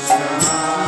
Krishna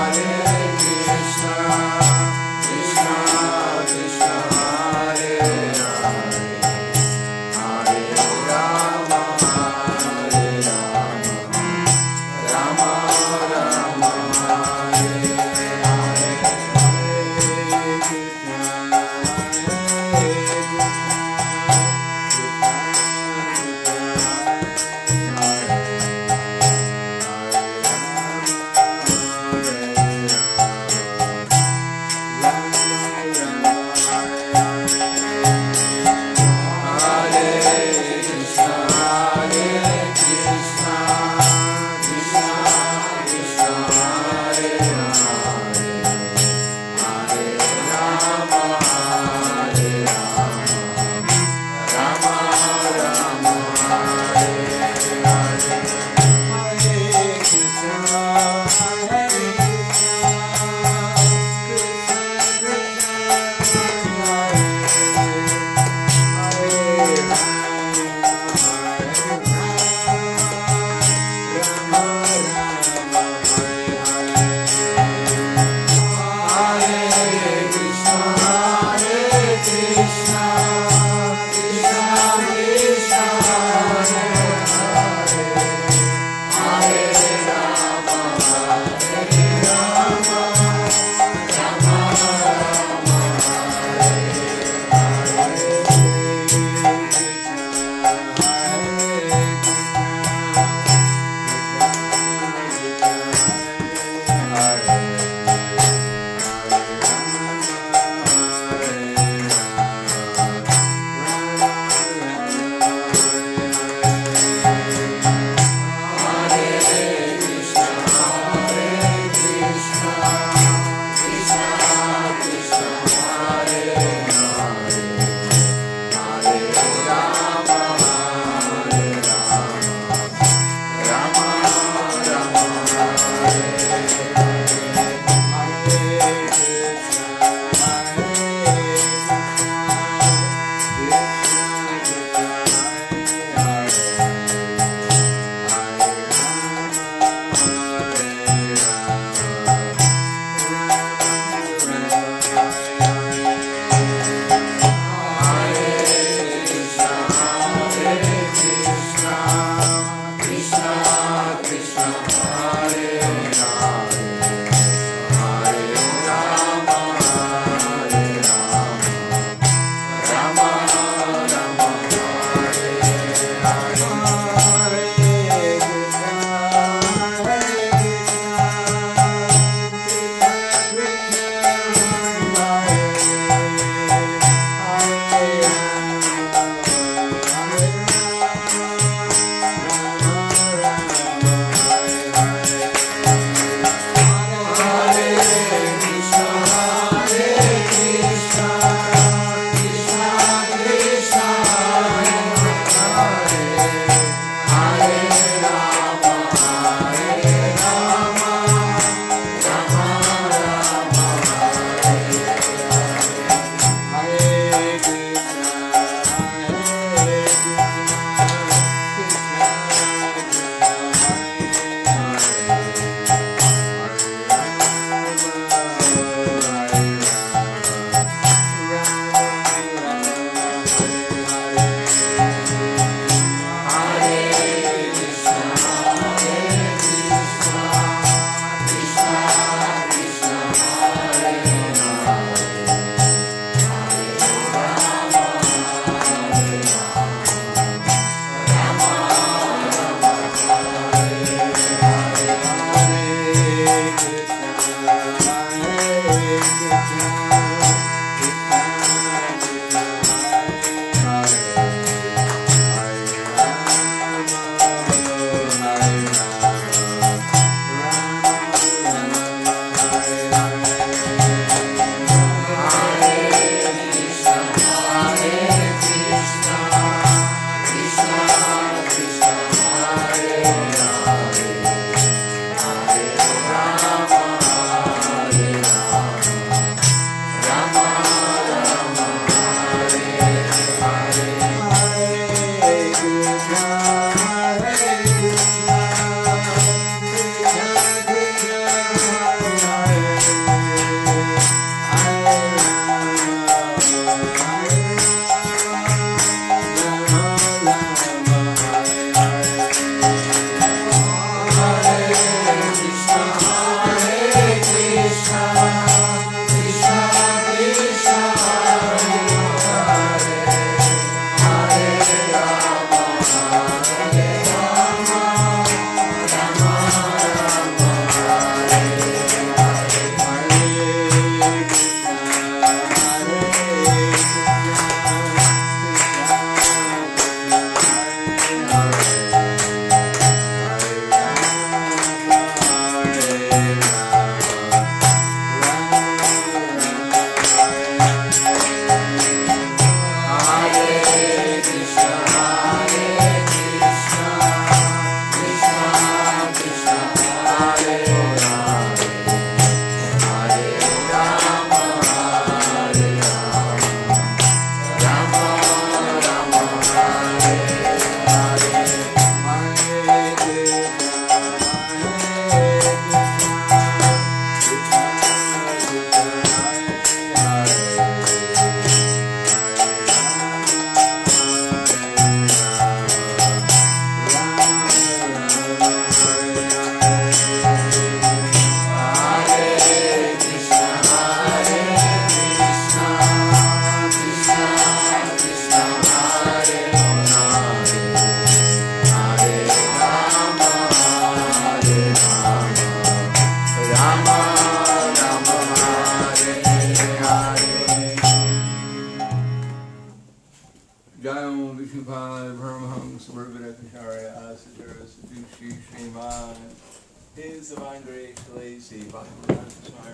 His divine grace, Lacy, Prahladanda Swami,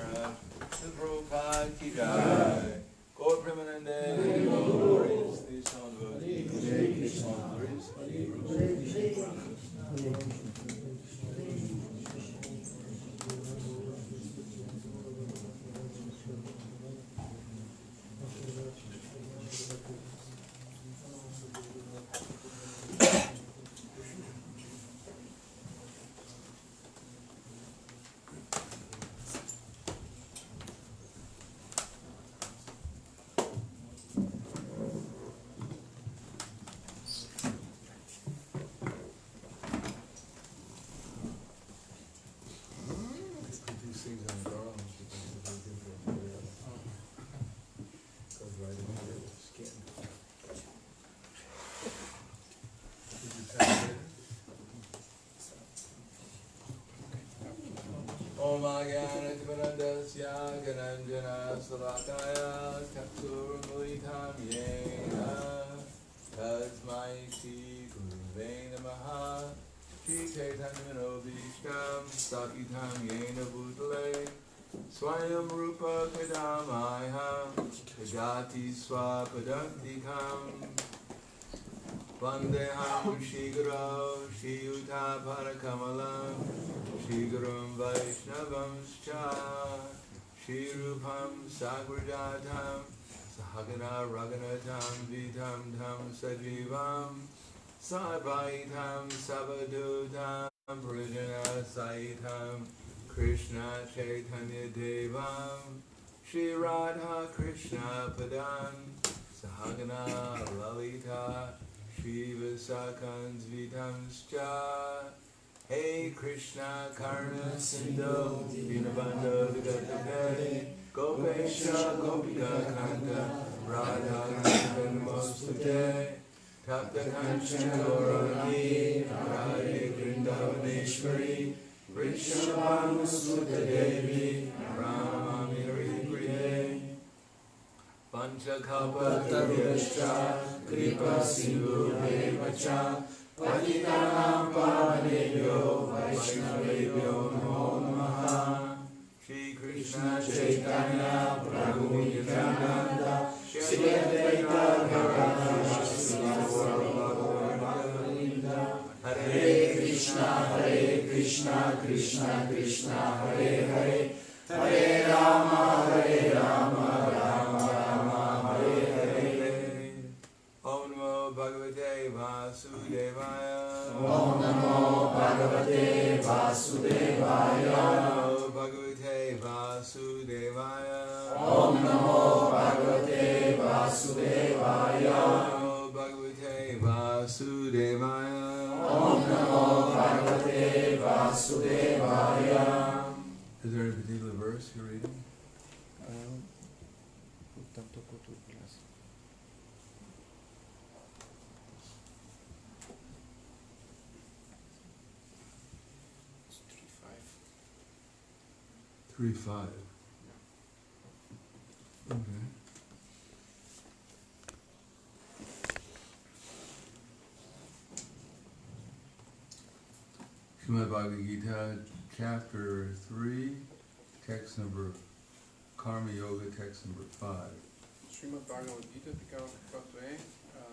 the Prabhupada ki jai. Gaur Premanande, glorious, the son of Om Agyanatimanandasya Gananjana Salakaya Taksur Mulitam Yena Tasmai Shri Guruve Namaha Shri Chaitanya Manobhishtam Sakitam Yena Bhutale Swayam Rupa Kadamaya Jagati Swapadantikam Vandeham Shri Guru Shri Yuta Parakamalam Shri Gurum Vaishnavam Scha Shri Rupam Sagrajatam Sahagana Raganatam Vitam Tam Sajivam Sabaitam Sabadutam Purujana Saitam Krishna Chaitanya Devam Shri Radha Krishna Padan Sahagana Lalita Shri Vasakans Vitam Scha Hey Krishna Karna Sindhu Dinabandha Vigatapade Gopesha Gopika Kanta Radha Kanta Namostate Tapta Kanchana Gaurani Radhe Vrindavaneshwari Vrishabhanusuta Devi Ramami Haripriye Panchakalpa Tarubhascha Kripa Sindhu Devacha Patitanam Pavanebhyo Vaishnavebhyo Namo Namaha Shri Krishna Chaitanya Prabhu Nityananda Shri Advaita Gadadhara Hare Krishna Krishna Krishna Hare Hare Hare Rama Rama Rama Hare Hare Om Namo Bhagavate Vasudevaya Om Namo Bhagavate Vasudevaya Om Namo Bhagavate Vasudevaya Om Namo Bhagavate Vasudevaya Om Namo Bhagavate Vasudevaya Om Namo Bhagavate Vasudevaya. Is there a particular verse you're reading? 3:5. Okay. Srimad Bhagavad Gita, chapter 3, text number Karma Yoga, text number 5. Srimad Bhagavad Gita, такава каквато е,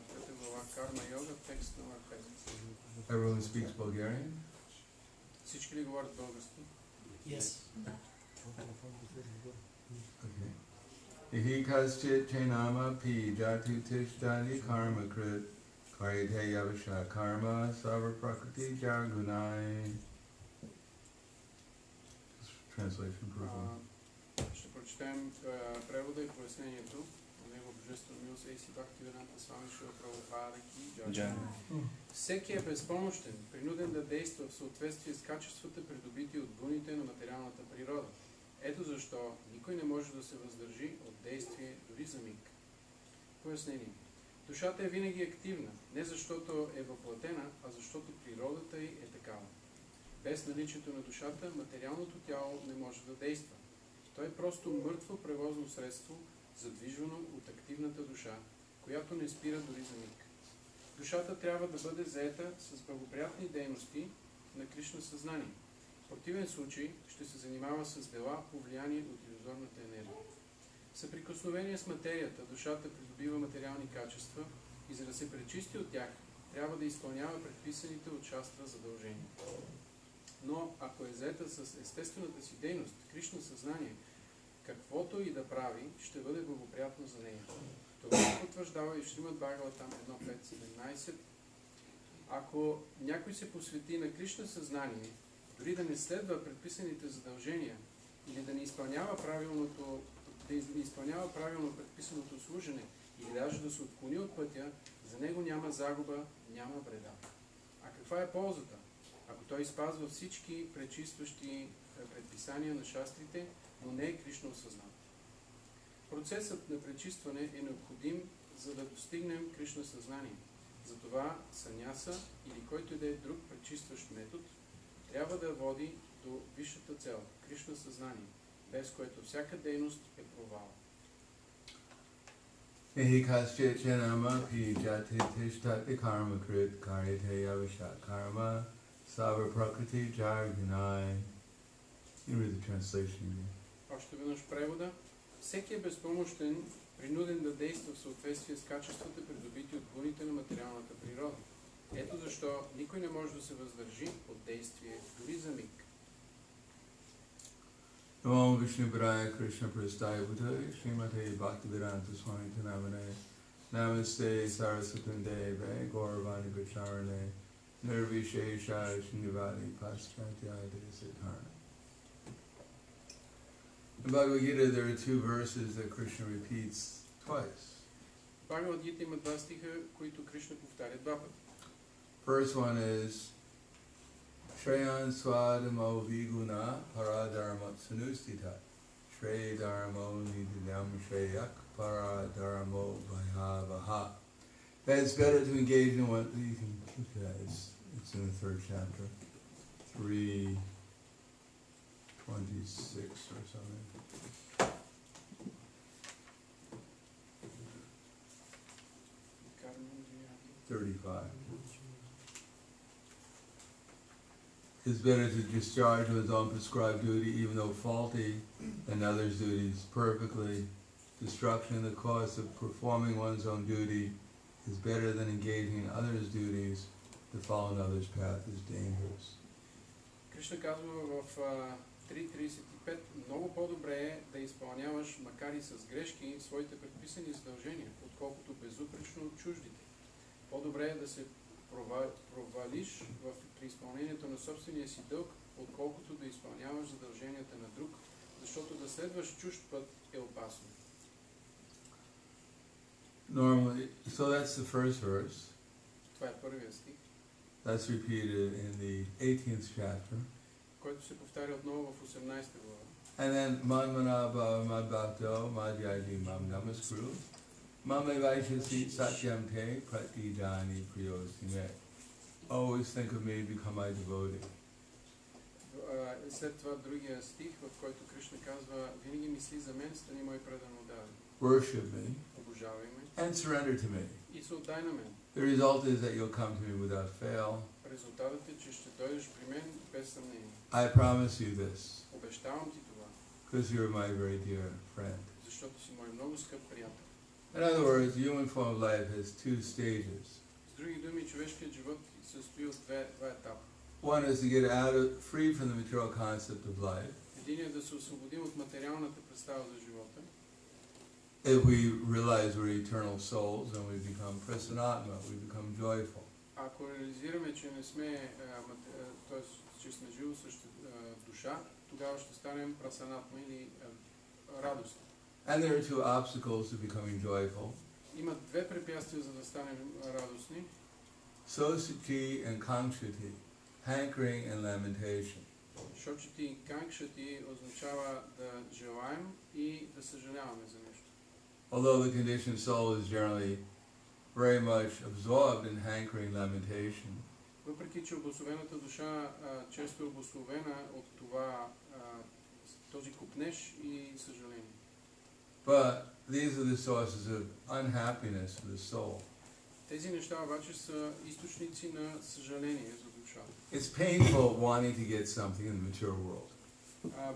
трета глава Карма Йога, текст номер 5. Everyone speaks Bulgarian? Всички ли говорят български? Yes. Okay. Ihi kaschit chainama pi jatu tishtani karma krit karyate yavasha karma sarva prakriti jargunai. Translation proof. Ще прочетем превода и пояснението на него божествено милост Ейси Прахладананда Свами Шрила Прабхупада ки джай. Всеки е безпомощен, принуден да действа в съответствие с качествата, придобити от гуните на материалната природа. Ето защо никой не може да се въздържи от действие дори за миг. Пояснение. Душата е винаги активна, не защото е въплатена, а защото природата й е такава. Без наличието на душата, материалното тяло не може да действа. То е просто мъртво превозно средство, задвижвано от активната душа, която не спира дори за миг. Душата трябва да бъде заета с благоприятни дейности на Кришна съзнание. В противен случай ще се занимава с дела, повлияни от илюзорната енергия. В съприкосновение с материята, душата придобива материални качества и за да се пречисти от тях, трябва да изпълнява предписаните от шастра задължения. Но ако е заета с естествената си дейност, Кришна съзнание, каквото и да прави, ще бъде благоприятно за нея. Това се потвърждава и в Шримад Бхагаватам 1.5.17. Ако някой се посвети на Кришна съзнание, дори да не следва предписаните задължения или да не изпълнява правилно предписаното служене или даже да се отклони от пътя, за него няма загуба, няма вреда. А каква е ползата? Ако той спазва всички пречистващи предписания на шастрите, но не е Кришна осъзнат. Процесът на пречистване е необходим, за да достигнем Кришна съзнание. Затова саняса или който и да е друг пречистващ метод трябва да води до висшата цел – Кришна съзнание, без което всяка дейност е провал. Ehi kaschechenama pi jate tishtate karma krit karyate yavisha karma sava prakriti jarganai. You read the translation again. Още веднъж превода. Всеки е безпомощен, принуден да действа в съответствие с качествата, придобити от гуните на материалната природа. Ето защо никой не може да се въздържи от действие, дори за миг. Om Vishnu Padaya Krishna Prasthaya Bhutale Srimate Bhaktivedanta Swami Namane Namaste Saraswati Deve Gauravani Gacharane Nirvishesha Shnivadi Paschantyaya Siddharna. In Bhagavad Gita there are two verses that Krishna repeats twice. Бхагавад Гита има два стиха, които Кришна повтаря два пъти. First one is Shreyan Swadamo Viguna Paradharma Sanustita Shre Dharmo Nididam Shreyak Paradharmo Vayavaha. That it's better to engage in what you can look at that. It's in the third chapter, 3:26 or something. 35. It's better to discharge one's own prescribed duty, even though faulty, than others' duties perfectly. Destruction, the cost of performing one's own duty, is better than engaging in others' duties. To follow another's path is dangerous. Кришна казва в 3.35: много по-добре е да изпълняваш, макар и с грешки, своите предписани задължения, отколкото безупречно чуждите. По-добре е да се провалиш при изпълнението на собствения си дълг, отколкото да изпълняваш задълженията на друг, защото да следваш чужд път е опасно. Normally, so that's the first verse. Това е първият стих. That's repeated in the 18th chapter. Който се повтаря отново в 18 глава. And then Manmanabha Madbhakto Madhyaji Mam Namaskuru Mame Vaishasi Satyam Te Pratidani Priyosime. Always think of me, become my devotee. След това другия стих, в който Кришна казва: винаги мисли за мен, стани мой предан удар. Worship me. Обожавай ме. And surrender to me. И се отдай на мен. The result is that you'll come to me without fail. Резултатът е, че ще дойдеш при мен без съмнение. I promise you this. Обещавам ти това. Because you're my very dear friend. Защото си мой много скъп приятел. In other words, the human form of life has two stages. С други думи, човешкият живот се състои от два етапа. One is to get free from the material concept of life. Един е да се освободим от материалната представа за живота. If we realize we're eternal souls and we become prasanatma, we become joyful. Ако реализираме, че не сме, т.е. че сме живо съща душа, тогава ще станем прасанатма или радостни. And there are two obstacles to becoming joyful. Има две препятствия, за да станем радостни. Sosati and kankshati, hankering and lamentation. Шочати и канкшати означава да желаем и да съжаляваме за нещо. Although the conditioned soul is generally very much absorbed in hankering lamentation, Въпреки че обособената душа често е обособена от това този купнеж и съжаление. But these are the sources of unhappiness for the soul. Тези неща обаче са източници на съжаление за душата. It's painful wanting to get something in the material world.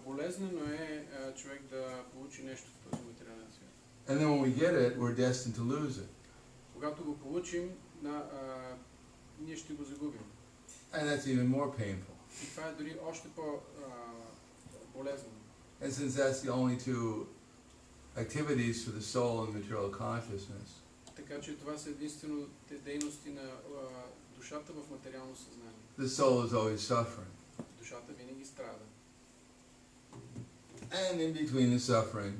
Болезнено е човек да получи нещо в този материален свят. And then when we get it, we're destined to lose it. Когато го получим, ние ще го загубим. And that's even more painful. И това е дори още по-болезнено. And since that's the only two activities for the soul and material consciousness, Така че това са единствено дейности на душата в материално съзнание. the soul is always suffering. Душата винаги страда. And in between the suffering,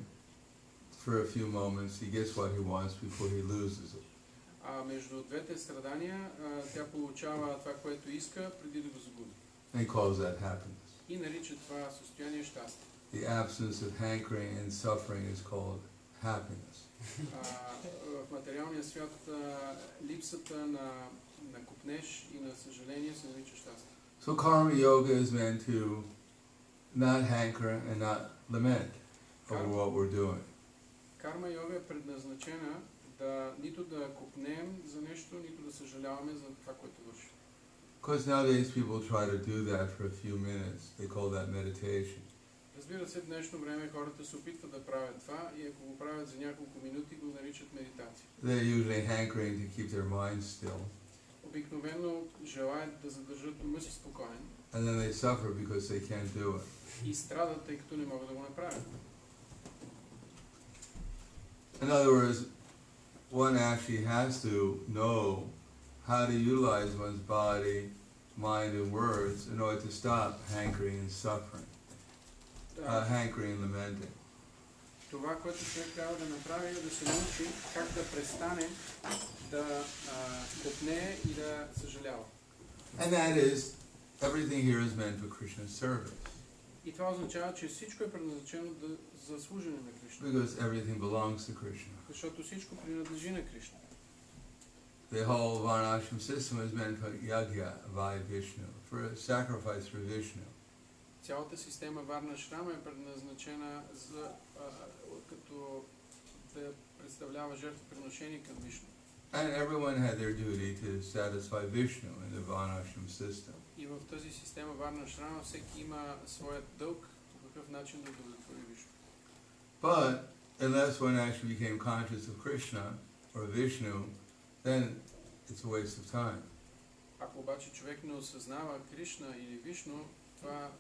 for a few moments, he gets what he wants before he loses it. Между двете страдания тя получава това, което иска, преди да го загуби. And he calls that happiness. И нарича това състояние щастие. The absence of hankering and suffering is called happiness. В материалния свят липсата на купнеж и на съжаление се нарича щастие. So karma yoga is meant to not hanker and not lament over what we're doing. Карма йога е предназначена нито да купнем за нещо, нито да съжаляваме за това, което вършим. Because nowadays people try to do that for a few minutes. They call that meditation. Разбира се, в днешно време хората се опитват да правят това и ако го правят за няколко минути, го наричат медитация. They're usually hankering to keep their minds still. Обикновено желаят да задържат ума си спокоен. And then they suffer because they can't do it. И страдат, тъй като не могат да го направят. In other words, one actually has to know how to utilize one's body, mind, and words in order to stop hankering and suffering, hankering and lamenting. Това, което човек трябва да направи, е да се научи как да престане да копне и да съжалява. And that is, everything here is meant for Krishna's service. И това означава, че всичко е предназначено за служене на Кришна. Because everything belongs to Krishna. Защото всичко принадлежи на Кришна. The whole Varnashram system is meant for yagya by Vishnu, for a sacrifice for Vishnu. Цялата система Варна Шрама е предназначена като да представлява жертвоприношение към Вишну. And everyone had their duty to satisfy Vishnu in the Varnashram system. И в тази система Варна Шрама всеки има своят дълг по какъв начин да удовлетвори Вишну. But unless one actually became conscious of Krishna or Vishnu, then it's a waste of time. Ако обаче човек не осъзнава Кришна или Вишну,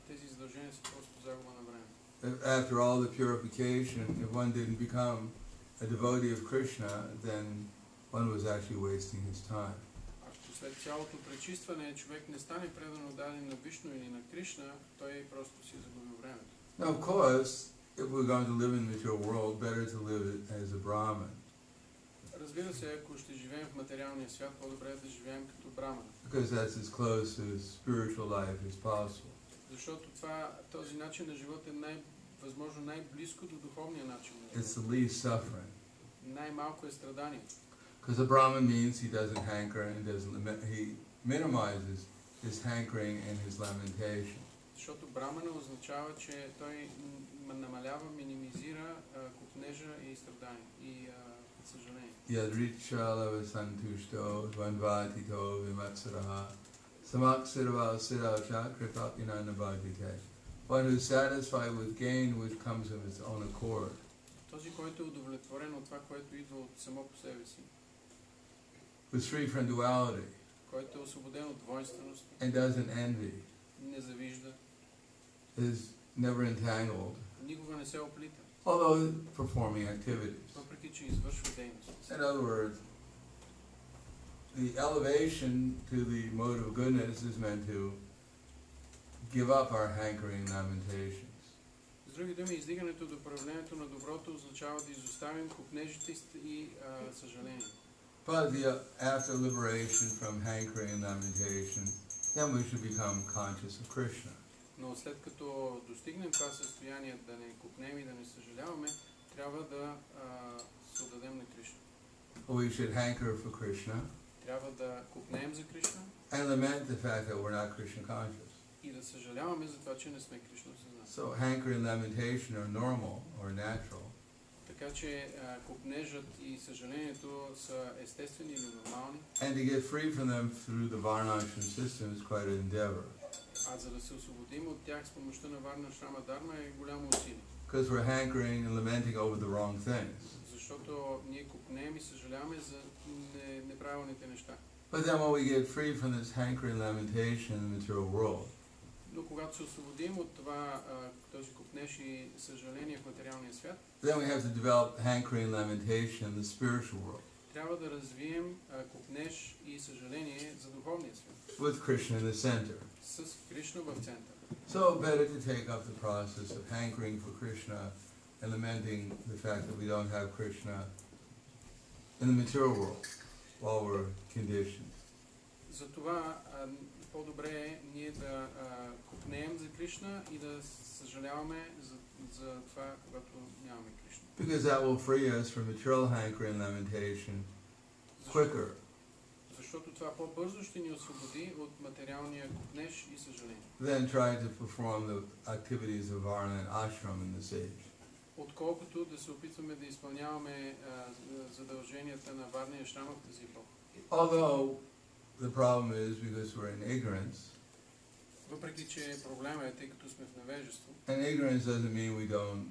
тези задължения са просто загуба на време. After all the purification, if one didn't become a devotee of Krishna, then one was actually wasting his time. Ако след цялото пречистване човек не стане предано даден на Вишну или на Кришна, той просто си загубил времето. Now, of course, if we're going to live in the material world, better to live as a Brahmin. Разбира се, ако ще живеем в материалния свят, по-добре е да живеем като браман. Because that's as close to spiritual life as possible. Защото този начин на живот е възможно най-близко до духовния начин на живот. It's the least suffering. Най-малко е страдание. Because a Brahmin means he doesn't hanker and he minimizes his hankering and his lamentation. Защото брамана означава, че той намалява, минимизира купнежа и страдание и съжаление. Yadricha lavasantushto dvanvatito vimatsaraha samaksirava siracha kripapinanabhajite. One who is satisfied with gain which comes of its own accord. Този, който е удовлетворен от това, което идва от само по себе си. Who is free from duality. Който е освободен от двойственост. And doesn't envy. Не завижда. Is never entangled. Никога не се оплита. Although performing activities. Въпреки че извършва дейност. In other words, the elevation to the mode of goodness is meant to give up our hankering and lamentations. С други думи, издигането до проявлението на доброто означава да изоставим купнежите и съжаление. But after liberation from hankering and lamentation, then we should become conscious of Krishna. Но след като достигнем това състояние да не купнем и да не съжаляваме, трябва да се отдадем на Кришна. We should hanker for Krishna. Трябва да копнеем за Кришна and lament the fact that we're not Krishna conscious. и да съжаляваме за това, че не сме Кришна осъзнати. So hankering and lamentation are normal or natural. Така че копнежът и съжалението са естествени или нормални. And to get free from them through the Varnashram system is quite an endeavor. А за да се освободим от тях с помощта на Варна Шрама Дарма е голямо усилие. Because we're hankering and lamenting over the wrong things. Защото ние копнеем и съжаляваме за неправилните неща. But then when we get free from this hankering and lamentation in the material world, Но когато се освободим от това, този копнеж и съжаление в материалния свят, then we have to develop hankering and lamentation in the spiritual world. трябва да развием копнеж и съжаление за духовния свят. With Krishna in the center. С Кришна в центъра. So better to take up the process of hankering for Krishna and lamenting the fact that we don't have Krishna in the material world while we're conditioned. Затова по-добре е ние да копнеем за Кришна и да съжаляваме за това, когато нямаме Кришна. Because that will free us from material hankering and lamentation quicker. Защото това по-бързо ще ни освободи от материалния копнеж и съжаление. Then try to perform the activities of Varna and Ashram in this age. Отколкото да се опитваме да изпълняваме задълженията на Варна и Ашрама в тази епоха. Although the problem is because we're in ignorance. Въпреки че проблема е, тъй като сме в невежество. And ignorance doesn't mean we don't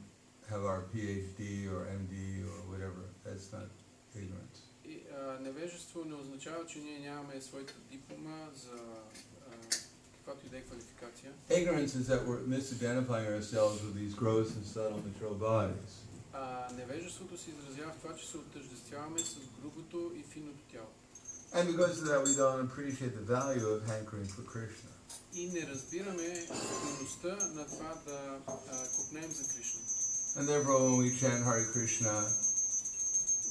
have our PhD or MD or whatever. That's not ignorance. И невежество не означава, че ние нямаме своята диплома за каквато и да е квалификация. Ignorance is that we're misidentifying ourselves with these gross and subtle material bodies. Невежеството се изразява в това, че се отъждествяваме с грубото и финното тяло. And because of that we don't appreciate the value of hankering for Krishna. И не разбираме стойността на това да копнеем за Кришна. And therefore when we chant Hare Krishna,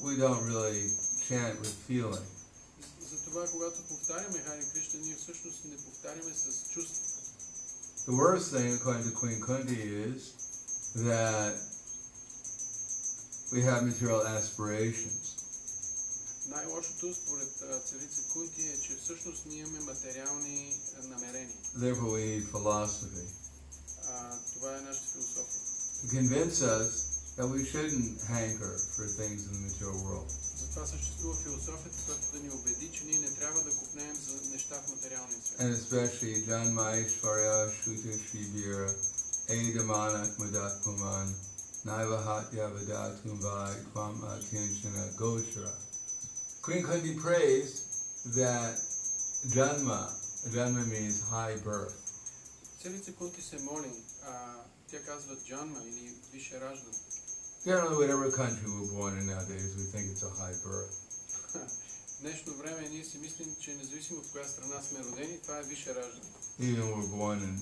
we don't really chant with feeling. Затова, когато повтаряме Харе Кришна, ние всъщност не повтаряме с чувство. The worst thing, according to Queen Kunti, is that we have material aspirations. Най-лошото според царица Кунти е, че всъщност ние имаме материални намерения. Therefore we need philosophy. Това е нашата философия. To convince us that we shouldn't hanker for things in the material world. Затова съществува философията, която да ни убеди, че ние не трябва да копнеем за неща в материалния свят. And especially Janma Ishvarya Shuta Shibira Edamanak Madat Puman Naiva Hatya Vadatum Vai Kwam Akinshana Gochara. Queen Kunti prays that Janma means high birth. Царица Кунти се моли, тя казва Джанма или висше раждане. Generally, whatever country we're born in nowadays, we think it's a high birth. В днешно време ние си мислим, че независимо в коя страна сме родени, това е висше раждане. Even when we're born in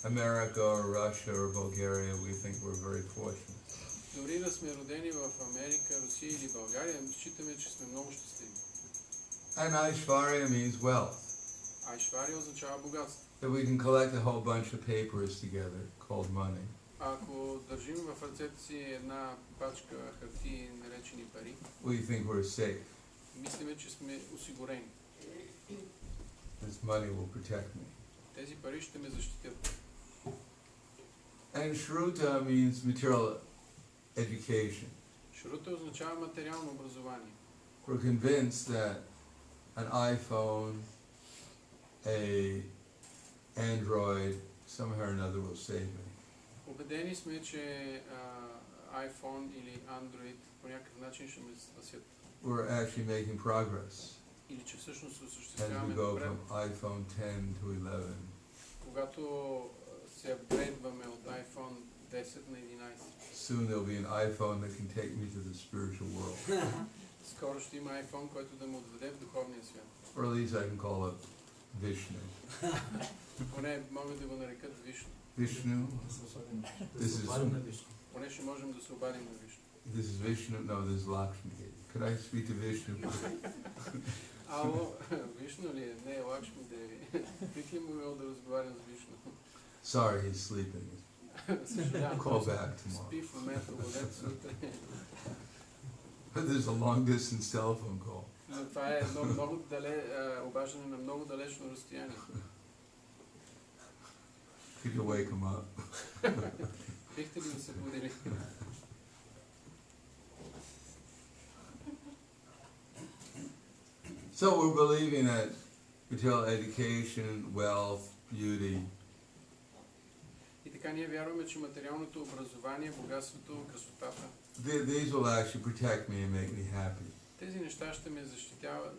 America or Russia or Bulgaria, we think we're very fortunate. Дори да сме родени в Америка, Русия или България, считаме, че сме много щастливи. And Aishvarya means wealth. Айшвария означава богатство. That we can collect a whole bunch of papers together called money. Ако държим в ръцете си една пачка хартии, наречени пари, We think we're safe. мислиме, че сме осигурени. This money will protect me. Тези пари ще ме защитят. And Shruta means material education. Шрута означава материално образование. We're convinced that an iPhone, a Android, somehow or another will save me. Убедени сме, че iPhone или Android по някакъв начин ще ме спасят. We're actually making progress Или че всъщност as we осъществяваме go напред. from iPhone 10 to 11. Когато се апгрейдваме от iPhone 10 на 11. Soon there'll be an iPhone that can take me to the spiritual world. Скоро ще има iPhone, който да ме отведе в духовния свят. Or at least I can call it Vishnu. Поне могат да го нарекат Вишну. Vishnu? Поне ще можем да се обадим на Вишну. This is Vishnu? No, this is Lakshmi. Could I speak to Vishnu? Ало, Вишну ли е? Не, Лакшми Деви. Бих ли могъл да разговарям с Вишну? Sorry, he's sleeping. Съжалявам. Call back tomorrow. Спи в момента, бъдете сутрин. But there's a long distance telephone call. Но това е много обаждане на много далечно разстояние. Could you wake him up? Бихте ли да се будили? So we're believing that material education, wealth, beauty, И така ние вярваме, че материалното образование, богатството, красотата, these will actually protect me and make me happy. тези неща ще ме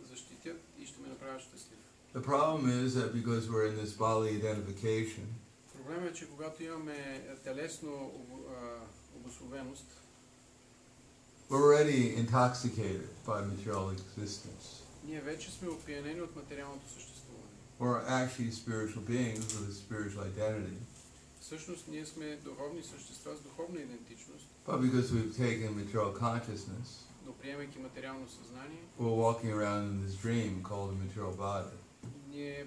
защитят и ще ме направят щастлив. The problem is that because we're in this body identification, Проблемът е, че когато имаме телесно обусловеност, we're already intoxicated by material existence. ние вече сме опиянени от материалното съществуване. We're actually spiritual beings with a spiritual identity. Всъщност ние сме духовни същества с духовна идентичност, But because we've taken material consciousness, но приемайки материално съзнание, we're walking around in this dream called a material body. ние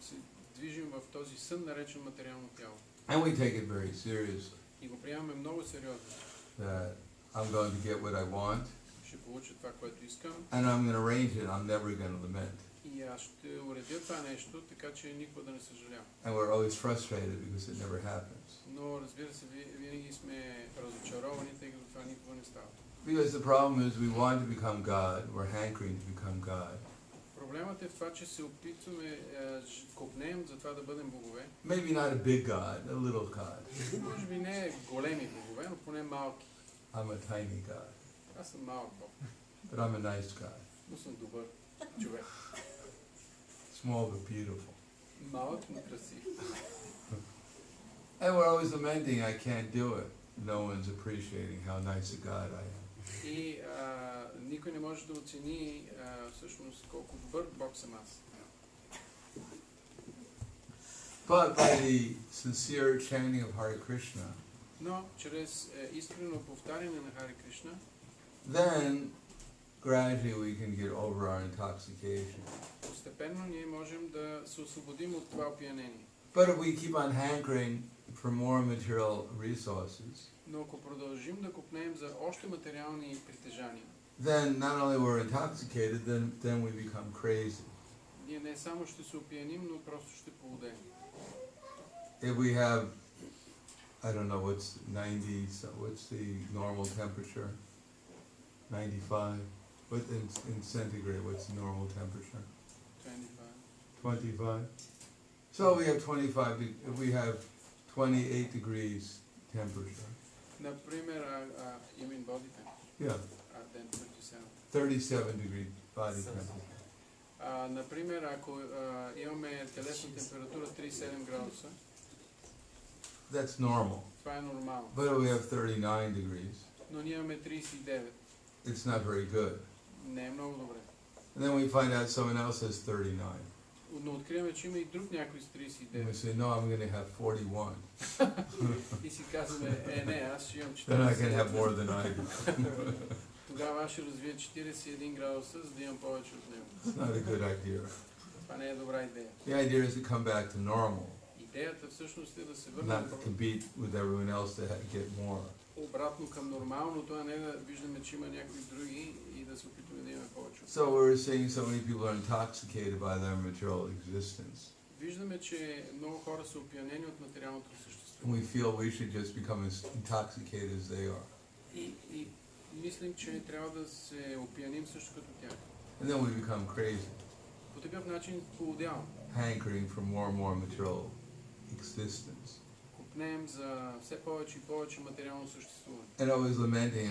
се движим в този сън, наречен материално тяло. And we take it very seriously, И го приемаме много сериозно. that I'm going to get what I want, Ще получа това, което искам, and I'm going to arrange it, I'm never going to lament. и аз ще уредя това нещо, така че никога да не съжалявам. And we're always frustrated because it never happens. Но разбира се, винаги сме разочаровани, тъй като това никога не става. Because the problem is we want to become God, we're hankering to become God. Проблемът е в това, че се опитваме, копнеем за това да бъдем богове. Maybe not a big God, a little God. Може би не големи богове, но поне малки. I'm a tiny God, Аз съм малък бог, but I'm a nice God. но съм добър човек. Small but beautiful. Малък, но красив. And we're always lamenting, I can't do it. No one's appreciating how nice a God I am. И никой не може да оцени всъщност колко добър бог съм аз. But by the sincere chanting of Hare Krishna, Но чрез искрено повтаряне на Харе Кришна, then gradually we can get over our intoxication. постепенно ние можем да се освободим от това опиянение. But if we keep on hankering for more material resources, Но ако продължим да копнеем за още материални притежания, then not only we're intoxicated, then we become crazy. ние не само ще се опияним, но просто ще полудеем. If we have, I don't know, what's the normal temperature? 95? What in centigrade, what's the normal temperature? 25? So we have 25, if we have 28 degrees temperature. Например, you mean body temperature? Yeah, Then 37. 37 degree body temperature. Например, ако имаме телесна температура 37 градуса, That's normal. това е нормално. But if we have 39 degrees, Но ние имаме 39. it's not very good. Не е много добре. And then we find out someone else has 39. Но откриваме, че има и друг някой с And we 39. say, no, I'm going to have 41. И си казваме, не, аз ще имам Then I can have 40. more than I do. Тогава аз ще развия 41 градуса, за да имам повече от него. It's not a good idea. Това не е добра идея. The idea is to come back to normal, Идеята всъщност е да се върнем not to compete with everyone else to get more. обратно към нормалното, а не да виждаме, че има някои други и да се опитваме да имаме повече. So we're seeing so many people are intoxicated by their material existence. Виждаме, че много хора са опиянени от материалното And същество. we feel we should just become as intoxicated as they are. И мислим, че трябва да се опияним също като тях. And then we become crazy, По такъв начин полудяваме. hankering for more and more material existence. Купнеем за все повече и повече материално съществуване. And always lamenting,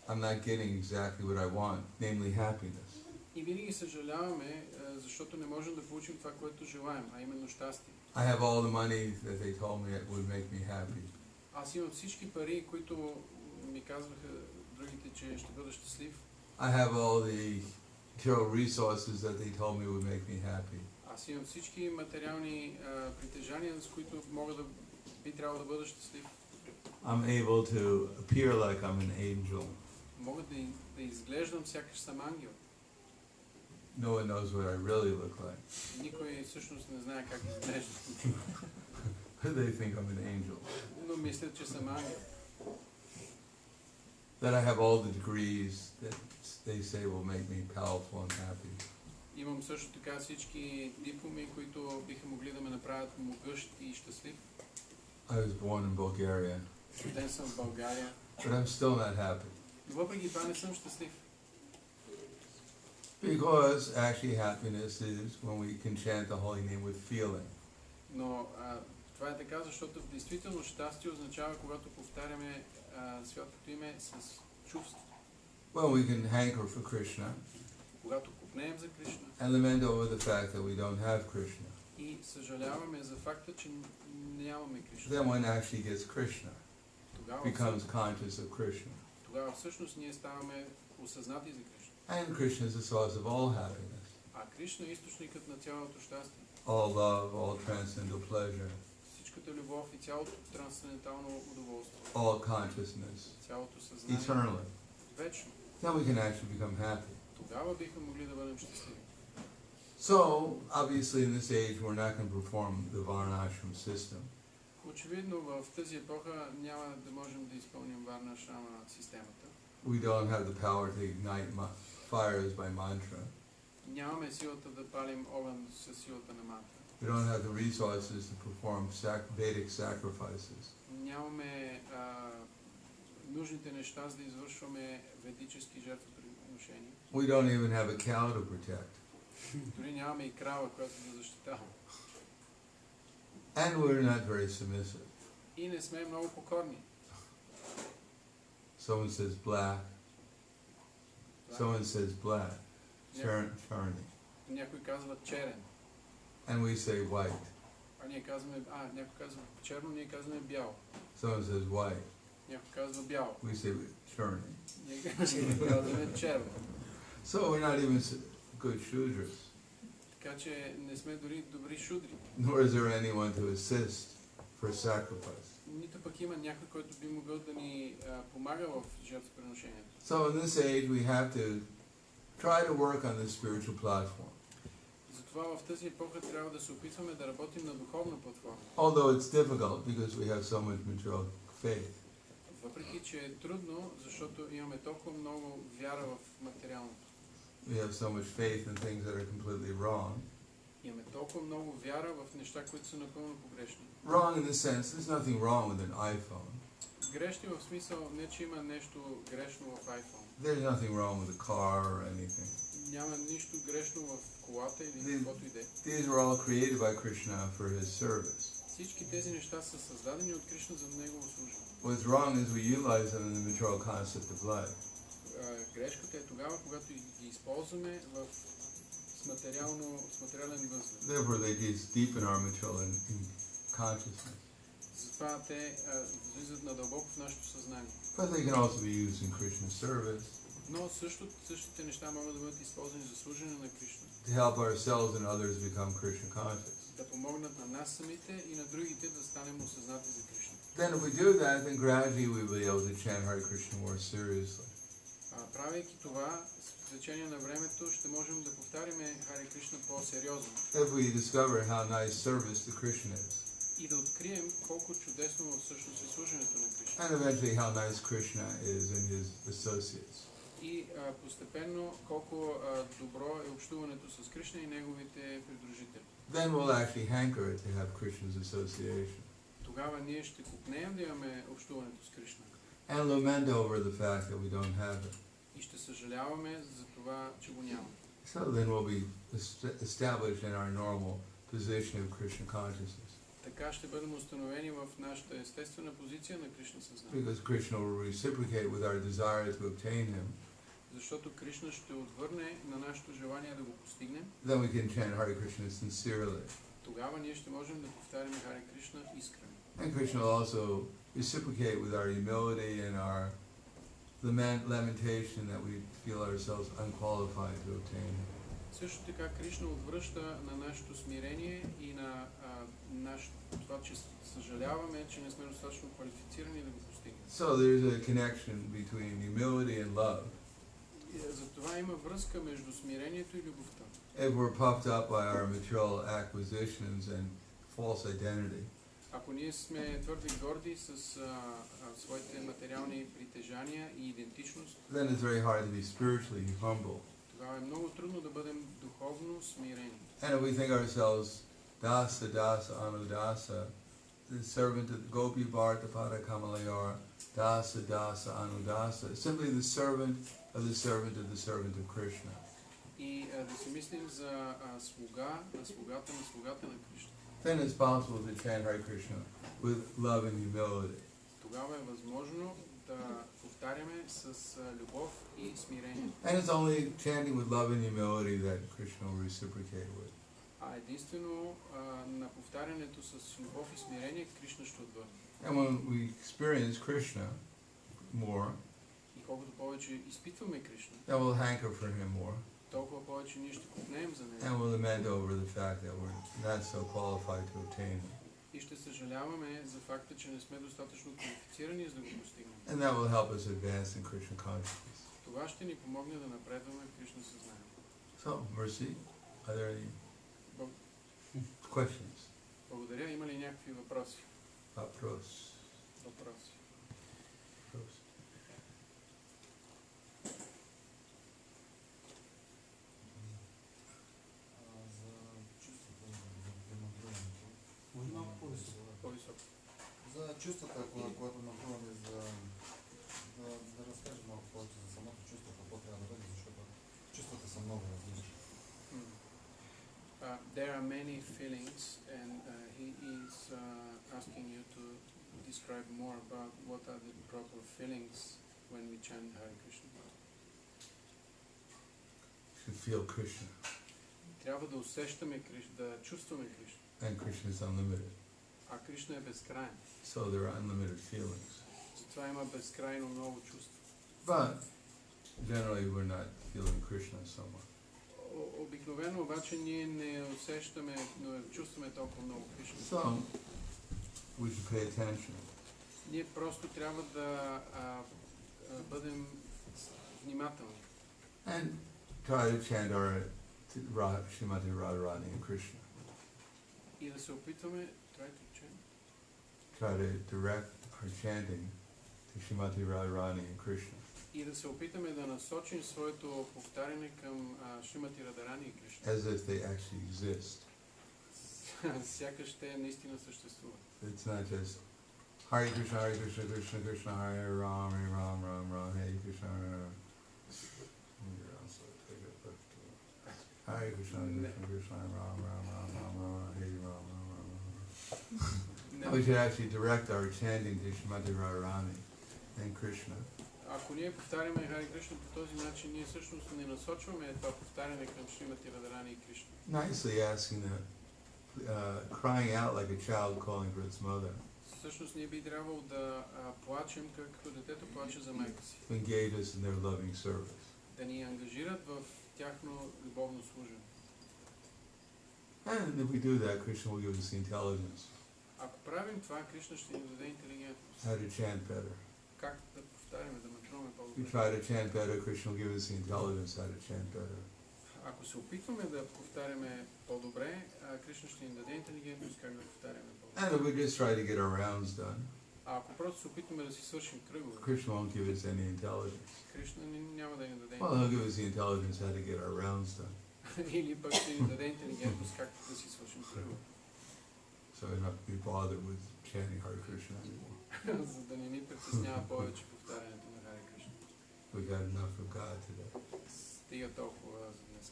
I'm not getting exactly what I want, namely happiness. И винаги съжаляваме, защото не можем да получим това, което желаем, а именно щастие. I have all the money that they told me it would make me happy. Аз имам всички пари, които ми казваха другите, че ще бъда щастлив. I have all the material resources that they told me would make me happy. Аз имам всички материални притежания, с които би трябвало да бъда щастлив. I'm able to appear like I'm an angel. Мога да изглеждам сякаш съм ангел. No one knows what I really look like. Никой всъщност не знае как изглеждам. They think I'm an angel. Но мислят, че съм ангел. that I have all the degrees that they say will make me powerful and happy. Имам също така всички дипломи, които биха могли да ме направят могъщ и щастлив. I was born in Bulgaria. Роден съм в България. But I'm still not happy. Но въпреки това не съм щастлив. Because actually happiness is when we can chant the holy name with feeling. Но това е така, защото в действителност щастие означава, когато повтаряме святото име с чувство. When we can hanker for Krishna. Когато купнеем за Кришна. And lament over the fact that we don't have Krishna. И съжаляваме за факта, че нямаме Кришна. Then one actually gets Krishna. Becomes conscious of Krishna. Тогава всъщност ние ставаме осъзнати за Кришна. And Krishna is the source of all happiness. А Кришна е източникът на цялото щастие. All love, all transcendental pleasure. Всичката любов и цялото трансцендентално удоволствие. All consciousness. Цялото съзнание. Eternally. Вечно. Then we can actually become happy. Тогава биха могли да бъдем щастливи. So, obviously in this age we're not going to perform the Varnashram system. Очевидно в тази епоха няма да можем да изпълним Варнашрама системата. We don't have the power to ignite fires by mantra. Нямаме силата да палим огън със силата на мантра. We don't have the resources to perform Vedic sacrifices. Нямаме нужните неща, за да извършваме ведически жертвоприношения. We don't even have a cow to protect. Дори нямаме и крава, която да защитава. And we're not very submissive. И не сме много покорни. Someone says black. Someone says black. Charni. Някой казва черен. And we say white. А ние казваме, някой казва черно, ние казваме бял. Someone says white. Някой казва бял. We say charni. Ние казваме черно. So we're not even good shudras. Така че не сме дори добри шудри. Nor is there anyone to assist for sacrifice. Нито пък има някой, който би могъл да ни помага в жертвоприношението. So in this age we have to try to work on this spiritual platform. Затова в тази епоха трябва да се опитваме да работим на духовна платформа. Although it's difficult because we have so much material faith. Въпреки че е трудно, защото имаме толкова много вяра в материалното. We have so much faith in things that are completely wrong. Имаме толкова много вяра в неща, които са напълно погрешни. Wrong in the sense there's nothing wrong with an iPhone. Грешни в смисъл не, че има нещо грешно в iPhone. There's nothing wrong with a car or anything. Няма нищо грешно в колата или каквото и да е. These were all created by Krishna for his service. Всички тези неща са създадени от Кришна за негово служене. What's wrong is we utilize them in the material concept of life. Грешката е тогава, когато ги използваме с материален възглед. Therefore they just deepen our material in consciousness. Затова те влизат надълбоко в нашето съзнание. But they can also be used in Krishna's service. Но същите неща могат да бъдат използвани за служене на Кришна. To help ourselves and others become Krishna conscious. Да помогнат на нас самите и на другите да станем осъзнати за Кришна. Then if we do that, then gradually we will be able to chant Hare Krishna more seriously. Правейки това, с течение на времето ще можем да повтаряме Харе Кришна по-сериозно. If we discover how nice service to Krishna is. И да открием колко чудесно всъщност е служенето на Кришна. And eventually how nice Krishna is in his associates. И постепенно колко добро е общуването с Кришна и неговите придружители. Then we'll actually hanker to have Krishna's association. Тогава ние ще купнеем да имаме общуването с Кришна. And lament over the fact that we don't have it. И ще съжаляваме за това, че го няма. So then we'll be established in our normal position of Krishna consciousness. Така ще бъдем установени в нашата естествена позиция на Кришна съзнание. Because Krishna will reciprocate with our desire to obtain him. Защото Кришна ще отвърне на нашето желание да го постигнем. Then we can chant Hare Krishna sincerely. Тогава ние ще можем да повтаряме Харе Кришна искрено. And Krishna will also reciprocate with our humility and our lamentation that we feel ourselves unqualified to obtain him. Също така Кришна отвръща на нашето смирение и на това, че съжаляваме, че не сме достатъчно квалифицирани да го постигнем. So there's a connection between humility and love. Затова има връзка между смирението и любовта. If we're puffed up by our material acquisitions and false identity, Ако ние сме твърде горди с своите материални притежания и идентичност, then it's very hard to be spiritually humble. тогава е много трудно да бъдем духовно смирени. And if we think ourselves dasa dasa anudasa, the servant of Gopi Bharata Pada Kamalayara, dasa dasa anudasa, simply the servant of the servant of the servant of Krishna. И да си мислим за слуга, на слугата на Кришна. Then it's possible to chant Hare Krishna with love and humility. Тогава е възможно да повтаряме с любов и смирение. And it's only chanting with love and humility that Krishna will reciprocate with. А единствено на повтарянето с любов и смирение Кришна ще отвърне. And when we experience Krishna more, И колкото повече изпитваме Кришна, then we'll hanker for him more. толкова повече ние ще купнеем за него. And we'll lament over the fact that we're not so qualified to obtain him. И ще съжаляваме за факта, че не сме достатъчно квалифицирани за да го постигнем. And that will help us advance in Krishna consciousness. Това ще ни помогне да напредваме в Кришна съзнание. So, Mercy, are there any Бъл- questions? Благодаря. Има ли някакви въпроси? Въпрос. Въпроси. Може малко по-високо. По-високо. За чувствата, когато нахвърляме, да разкажем малко повече за самото чувство, какво трябва да бъде, защото чувствата са много различни. There are many feelings, and he is asking you to describe more about what are the proper feelings when we chant Hare Krishna. To feel Krishna. Трябва да усещаме Кришна, да чувстваме Кришна. And Krishna is unlimited. А Кришна е безкрайен. So there are unlimited feelings. Затова има безкрайно много чувства. But generally we're not feeling Krishna so much. Обикновено обаче ние не усещаме, но чувстваме толкова много Кришна. So we should pay attention. Ние просто трябва да бъдем внимателни. And try to chant our Srimati Radharani and Krishna. И да се опитваме, Try to direct our chanting to Srimati Radharani and Krishna. И да се опитаме да насочим своето повтаряне към Шримати Радарани и Кришна. As if they actually exist. Сякаш те наистина съществуват. It's not just Hare Krishna, Krishna Krishna, Hare Ram, Ram, Hare Krishna. Hare Krishna, Krishna, Ram, Hare Ram. We should actually direct our chanting to Srimati Radharani and Krishna. Ако ние повтаряме Харе Кришна по този начин, ние всъщност не насочваме това повтаряне към Шримати Радарани и Кришна. Nicely asking that, crying out like a child calling for its mother. Всъщност ние би трябвало да плачем, както детето плаче за майка си. To engage us in their loving service. Да ни ангажират в тяхно любовно служене. And if we do that, Krishna will give us the intelligence. Ако правим това, Кришна ще ни даде интелигентност. How to chant better. Как да повтаряме, да матруваме If по-добре. we try to chant better, Krishna will give us the intelligence how to chant better. Ако се опитваме да повтаряме по-добре, Кришна ще ни даде интелигентност как да повтаряме по-добре. And if we just try to get our rounds done, А ако просто се опитваме да си свършим кръгове, Krishna won't give us any intelligence. Кришна няма да ни даде Well, he'll give us the intelligence how to get our rounds done. или пък ще ни даде интелигентност как да си свършим кръгове. So we don't have to be bothered with chanting Hare Krishna anymore. За да не ни притеснява повече повтарянето на Харе Кришна. We got enough of God today. Стига толкова за днес.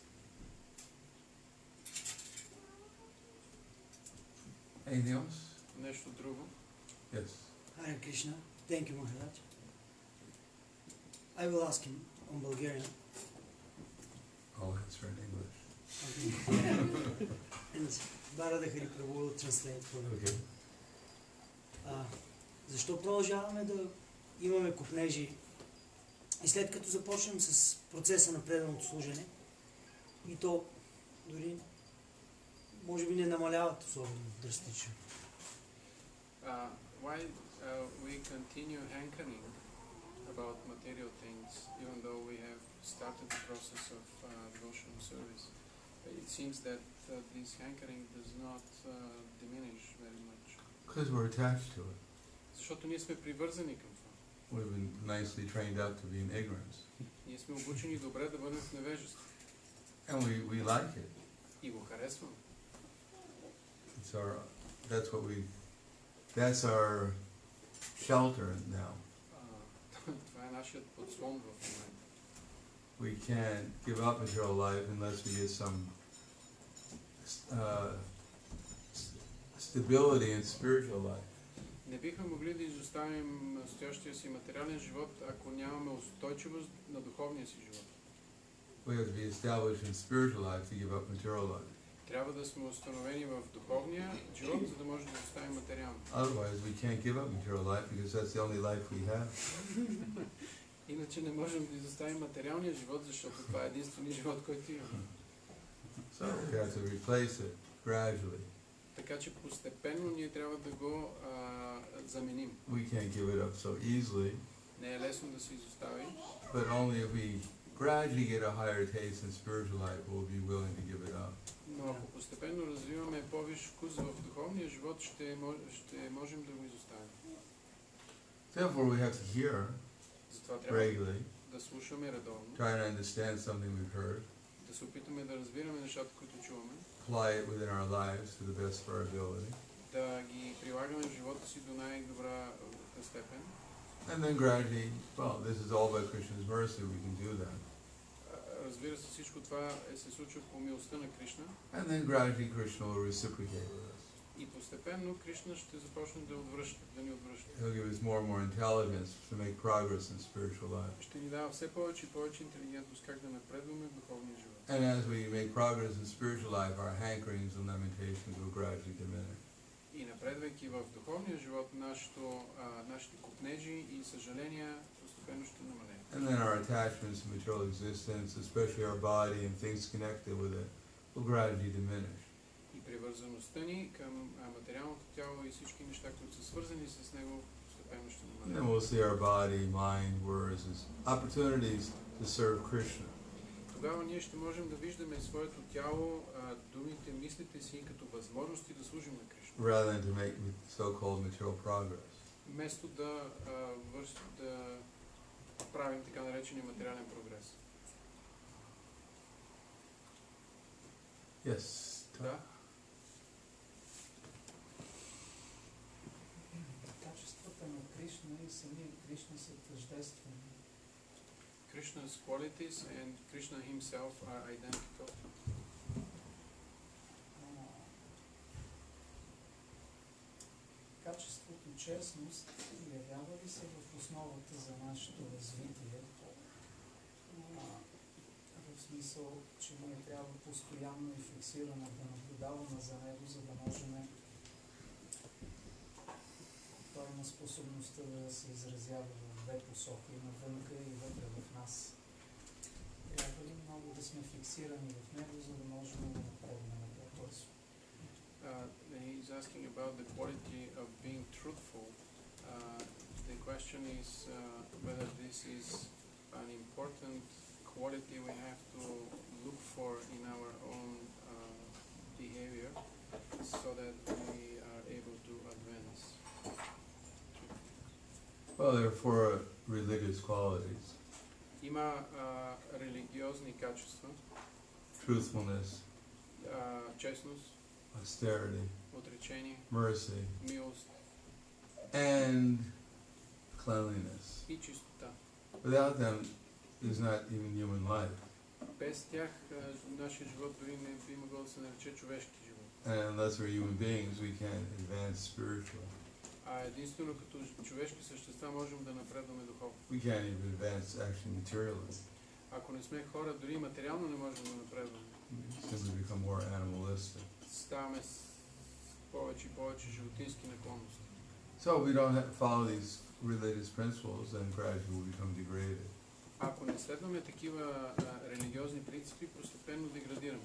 Anything else? Нещо друго? Yes. Hare Krishna. Thank you, Maharaj. I will ask him on Bulgarian. I'll answer in English. Okay. And Bharata Hari Prabhu will translate for me. Okay. Защо продължаваме да имаме копнежи и след като започнем с процеса на преданото служене и то дори може би не намаляват особено драстично? Why we continue hankering about material things even though we have started the process of devotional service? It seems that this hankering does not diminish very much. Because we're attached to it. Защото ние сме привързани към това. We've been nicely trained up to be in ignorance. Ние сме обучени добре да бъдем в невежество. And we like it. И го харесваме. That's our shelter now. Това е нашият подслон в момента. We can't give up material life unless we get some stability in spiritual life. Не бихме могли да изоставим настоящия си материален живот, ако нямаме устойчивост на духовния си живот. We have to be established in spiritual life to give up material life. Трябва да сме установени в духовния живот, за да може да оставим материално. Otherwise, we can't give up material life because that's the only life we have. Иначе не можем да изоставим материалния живот, защото това е единственият живот, който имаме. So we have to replace it gradually. Така че постепенно ние трябва да го заменим. We can't give it up so easily. Не е лесно да се изостави. But only if we gradually get a higher taste in spiritual life, we'll be willing to give it up. Но ако постепенно развиваме по-висш вкус в духовния живот, ще можем да го изоставим. Therefore, we have to hear Затова трябва regularly, да слушаме редовно, try to understand something we've heard, да се опитаме да разбираме нещата, които чуваме, apply it within our lives to the best of our ability, да ги прилагаме в живота си до най-добра степен. and then gradually, well, this is all by Krishna's mercy, we can do that. Разбира се, всичко това се случва по милостта на Кришна. And then gradually Krishna will reciprocate with us. И постепенно Кришна ще започне да ни отвръща. He'll give us more and more intelligence to make progress in spiritual life. Ще ни дава все повече и повече интелигентност как да напредваме в духовния живот. And as we make progress in spiritual life, our hankerings and lamentations will gradually diminish. И напредвайки в духовния живот, нашите купнежи и съжаления постепенно ще намалеят. And then our attachments to material existence, especially our body and things connected with it, will gradually diminish. И привързаността ни към материалното тяло и всички неща, които са свързани с него, постепенно ще And then намалеят. we'll see our body, mind, words as opportunities to serve Krishna. Тогава ние ще можем да виждаме своето тяло, думите, мислите си като възможности да служим на Кришна. Rather than to make so-called material progress. Вместо да правим така наречения материален прогрес. Yes. Да. Качествата на Кришна и самия Кришна са тъждествени. Krishna's qualities and Krishna himself are identical. Качеството честност явява ли се в основата за нашето развитие? В смисъл, че ние трябва постоянно и фиксирано да наблюдаваме за него, за да можем той има способността да се изразява в две посоки, навънка и вътре в нас. Трябва ли много да сме фиксирани в него, за да можем да напреднем по-бързо? He's asking about the quality of being truthful. The question is whether this is an important quality we have to look for in our own behavior so that we are able to advance. Well, there are four religious qualities. Има религиозни качества, Truthfulness, честност, austerity, отречение, mercy, милост and cleanliness. и чистота. Without them, there's not even human life. Без тях нашия живот дори не би могъл да се нарече човешки живот. And unless we're human beings, we can't advance spiritually. А единствено като човешки същества можем да напредваме духовно. We can't even advance actually materially. Ако не сме хора, дори материално не можем да напредваме. We simply become more animalistic. Ставаме с повече и повече животински наклонности. So we don't have to follow these religious principles, then gradually we'll become degraded. Ако не следваме такива религиозни принципи, постепенно деградираме.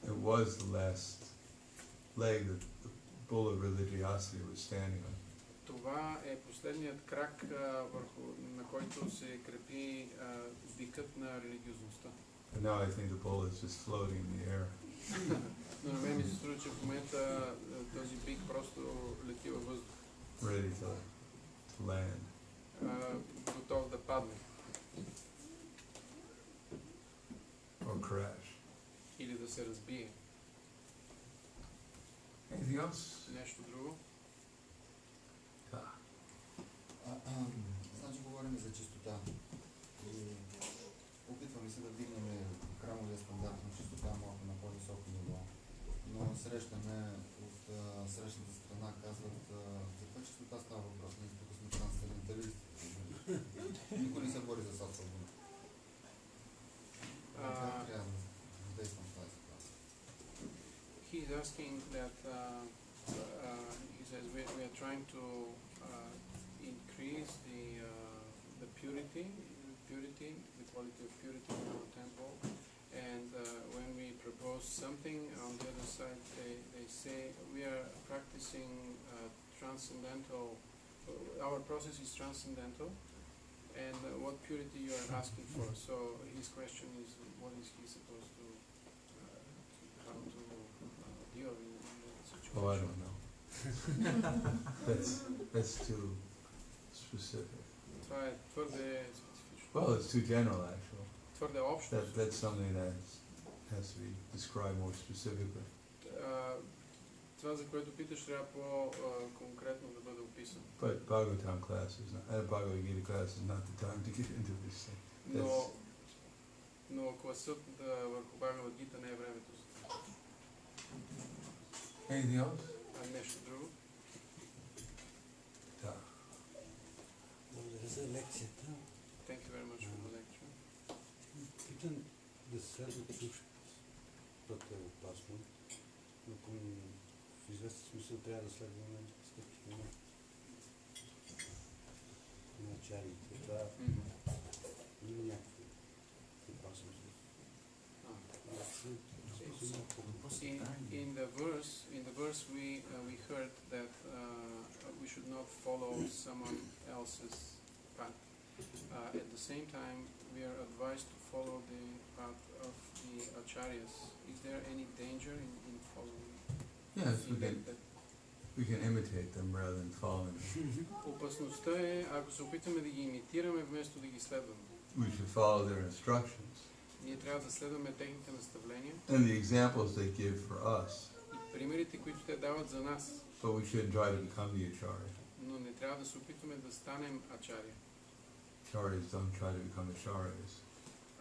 It was the last leg that the bull of religiosity was standing on. Това е последният крак, на който се крепи бикът на религиозността. But now I think the bull is just floating in the air. Но на мен ми се струва, че в момента този бик просто лети във въздух. Ready to land. Готов да падне. Or crash. Или да се разбие. Anything else? Нещо друго? Значи говорим за чистота. И опитваме се да вдигнем храмовия стандарт на чистота малко на по-високо ниво. Но срещаме от срещната страна, казват, за каква чистота става въпрос? Ние тук сме трансценденталисти. Никой не се бори за сатвабуна. Как трябва да действам в тази ситуация? He is asking that he says we are trying to increase the purity, the quality of purity in our temple, and when we propose something on the other side, they say we are practicing transcendental. Our process is transcendental, and what purity you are asking for. So his question is, what is he supposed to how to deal in that situation? Oh, I don't know. That's too specific. Това е твърде специфично. Well, it's too general, actually. Твърде общо. That's something that has to be described more specifically. Това, за което питаш, трябва по-конкретно да бъде описано. But Bhagavatam class is not, Bhagavad Gita class is not the time to get into this thing. Но класът върху Бхагавад Гита не е времето за това. Anything else? Нещо друго? Да. Благодаря за лекцията. Thank you very much for the lecture. Питам да следват защото е опасно, но в известен смисъл трябва да следваме стъпките на ачариите. Това има някакви опасности. In the verse we heard that we should not follow someone else's path. At the same time, we are advised to follow the path of the acharyas. Is there any danger in following? Yes, we can imitate them rather than following them. Опасността е, ако се опитаме да ги имитираме вместо да ги следваме. We should follow their instructions. Ние трябва да следваме техните наставления. And the examples they give for us. И примерите, които те дават за нас. But we shouldn't try to become the acharya. Но не трябва да се опитваме да станем ачаря. Acharyas don't try to become acharyas.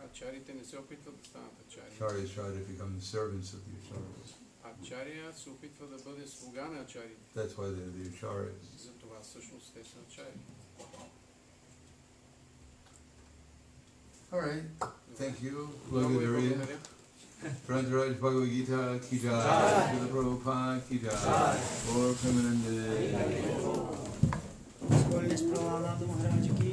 Ачарите не се опитват да станат ачари. Acharyas try to become the servants of the acharyas. Ачария се опитва да бъде слуга на ачарите. That's why they're the acharyas. Затова всъщност те са ачари. All right. Thank you. Много ви благодаря. Pranjaraj Bhagavad Gita ki jai, Srila Prabhupada ki jai, Gaur Premanande. Прахладананда Махараджа ки.